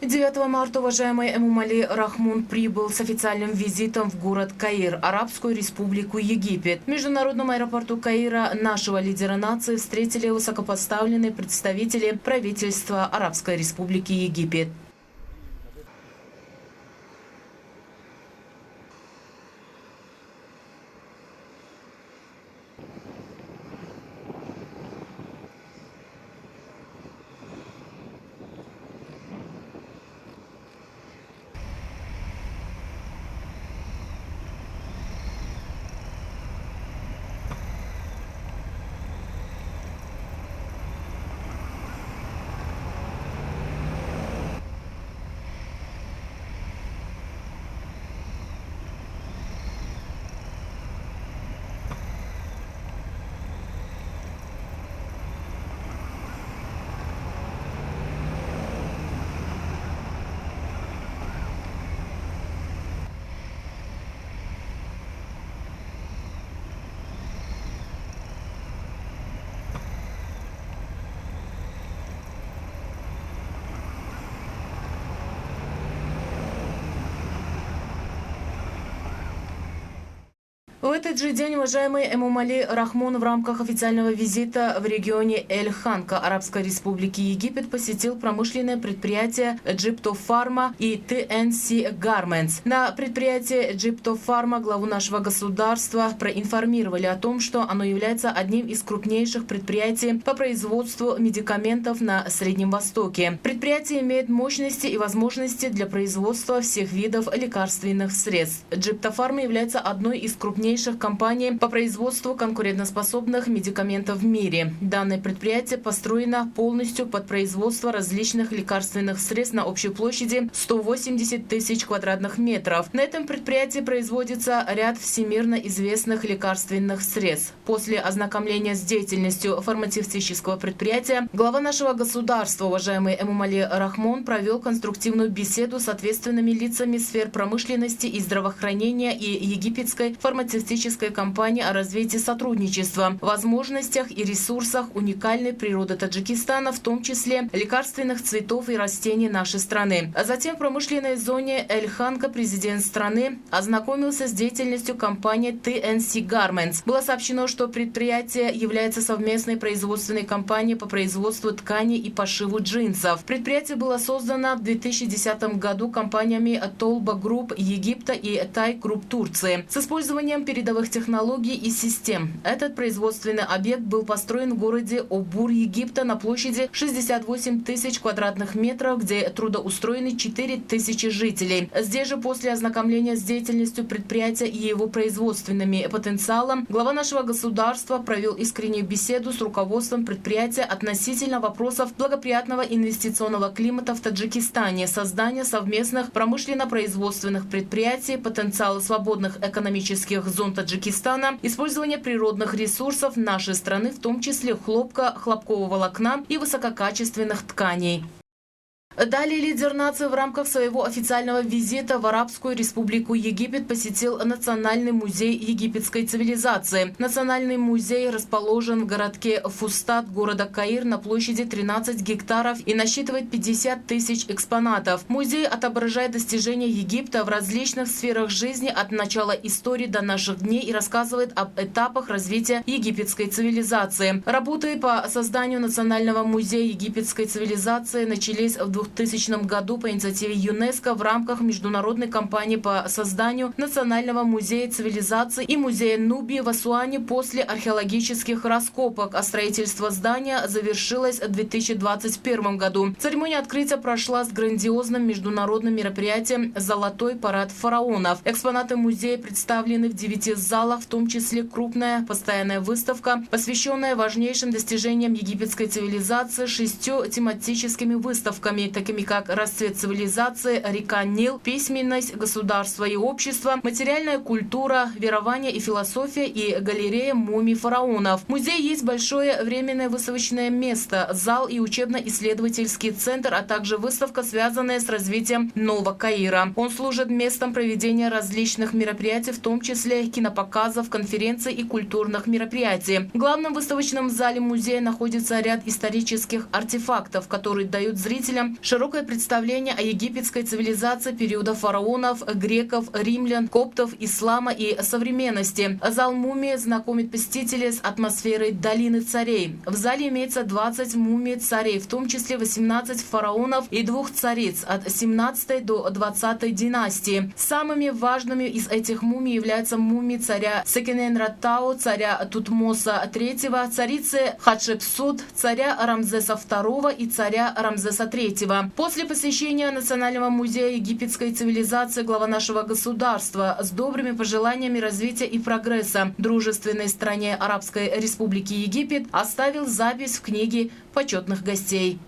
9 марта уважаемый Эмомали Рахмон прибыл с официальным визитом в город Каир, Арабскую Республику Египет. В международном аэропорту Каира нашего лидера нации встретили высокопоставленные представители правительства Арабской Республики Египет. В этот же день уважаемый Эмомали Рахмон в рамках официального визита в регионе Эль-Ханка Арабской Республики Египет посетил промышленное предприятие Egyptopharma и TNC Garments. На предприятии Egyptopharma главу нашего государства проинформировали о том, что оно является одним из крупнейших предприятий по производству медикаментов на Среднем Востоке. Предприятие имеет мощности и возможности для производства всех видов лекарственных средств. Egyptopharma является одной из крупнейших компаний по производству конкурентоспособных медикаментов в мире. Данное предприятие построено полностью под производство различных лекарственных средств на общей площади 180 тысяч квадратных метров. На этом предприятии производится ряд всемирно известных лекарственных средств. После ознакомления с деятельностью фармацевтического предприятия глава нашего государства, уважаемый Эмомали Рахмон, провел конструктивную беседу с ответственными лицами сфер промышленности и здравоохранения и египетской фармацевтической компании о развитии сотрудничества, возможностях и ресурсах уникальной природы Таджикистана, в том числе лекарственных цветов и растений нашей страны. А затем в промышленной зоне Эль-Ханка президент страны ознакомился с деятельностью компании TNC Garments. Было сообщено, что предприятие является совместной производственной компанией по производству тканей и пошиву джинсов. Предприятие было создано в 2010 году компаниями Толба Групп Египта и Тай Групп Турции с использованием передовых технологий и систем. Этот производственный объект был построен в городе Обур Египта на площади 68 тысяч квадратных метров, где трудоустроены 4 тысячи жителей. Здесь же после ознакомления с деятельностью предприятия и его производственными потенциалом глава нашего государства провел искреннюю беседу с руководством предприятия относительно вопросов благоприятного инвестиционного климата в Таджикистане, создания совместных промышленно-производственных предприятий, потенциала свободных экономических зон Таджикистана, использование природных ресурсов нашей страны, в том числе хлопка, хлопкового волокна и высококачественных тканей. Далее лидер нации в рамках своего официального визита в Арабскую Республику Египет посетил Национальный музей египетской цивилизации. Национальный музей расположен в городке Фустат города Каир на площади 13 гектаров и насчитывает 50 тысяч экспонатов. Музей отображает достижения Египта в различных сферах жизни от начала истории до наших дней и рассказывает об этапах развития египетской цивилизации. Работы по созданию Национального музея египетской цивилизации начались в 2000 году по инициативе ЮНЕСКО в рамках международной кампании по созданию Национального музея цивилизации и музея Нубии в Асуане после археологических раскопок, а строительство здания завершилось в 2021 году. Церемония открытия прошла с грандиозным международным мероприятием «Золотой парад фараонов». Экспонаты музея представлены в 9 залах, в том числе крупная постоянная выставка, посвященная важнейшим достижениям египетской цивилизации 6 тематическими выставками, такими как расцвет цивилизации, река Нил, письменность, государство и общество, материальная культура, верование и философия и галерея мумий фараонов. В музее есть большое временное выставочное место, зал и учебно-исследовательский центр, а также выставка, связанная с развитием Нового Каира. Он служит местом проведения различных мероприятий, в том числе кинопоказов, конференций и культурных мероприятий. В главном выставочном зале музея находится ряд исторических артефактов, которые дают зрителям широкое представление о египетской цивилизации периода фараонов, греков, римлян, коптов, ислама и современности. Зал мумии знакомит посетителей с атмосферой долины царей. В зале имеется 20 мумий царей, в том числе 18 фараонов и 2 цариц от 17 до 20 династии. Самыми важными из этих мумий являются мумии царя Секенен-Ратау, царя Тутмоса III, царицы Хатшепсут, царя Рамзеса II и царя Рамзеса III. После посещения Национального музея египетской цивилизации глава нашего государства с добрыми пожеланиями развития и прогресса дружественной стране Арабской Республики Египет оставил запись в книге почетных гостей.